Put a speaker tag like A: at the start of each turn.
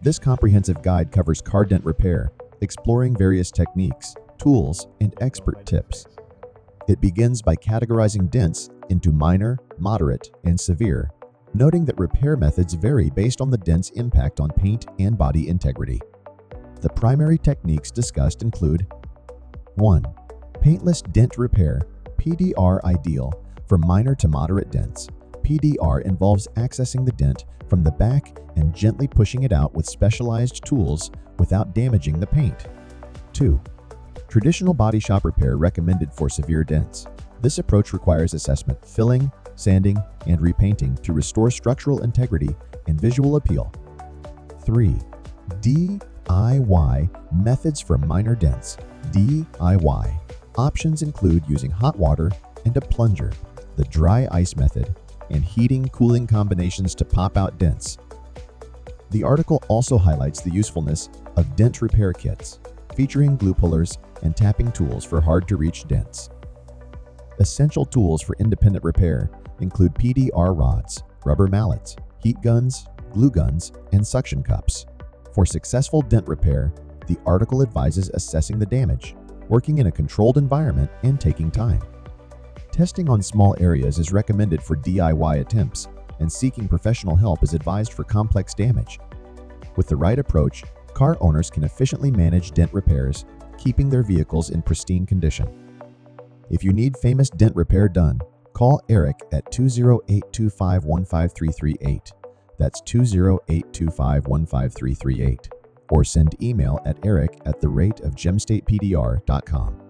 A: This comprehensive guide covers car dent repair, exploring various techniques, tools, and expert tips. It begins by categorizing dents into minor, moderate, and severe, noting that repair methods vary based on the dent's impact on paint and body integrity. The primary techniques discussed include 1. Paintless Dent Repair, PDR ideal for minor to moderate dents. PDR involves accessing the dent from the back and gently pushing it out with specialized tools without damaging the paint. 2. Traditional body shop repair recommended for severe dents. This approach requires assessment, filling, sanding, and repainting to restore structural integrity and visual appeal. 3. DIY methods for minor dents. DIY options include using hot water and a plunger, the dry ice method, and heating-cooling combinations to pop out dents. The article also highlights the usefulness of dent repair kits, featuring glue pullers and tapping tools for hard-to-reach dents. Essential tools for independent repair include PDR rods, rubber mallets, heat guns, glue guns, and suction cups. For successful dent repair, the article advises assessing the damage, working in a controlled environment, and taking time. Testing on small areas is recommended for DIY attempts, and seeking professional help is advised for complex damage. With the right approach, car owners can efficiently manage dent repairs, keeping their vehicles in pristine condition. If you need famous dent repair done, call Eric at 208-2515338. That's 208-2515338. Or send email at eric@therateofgemstatepdr.com.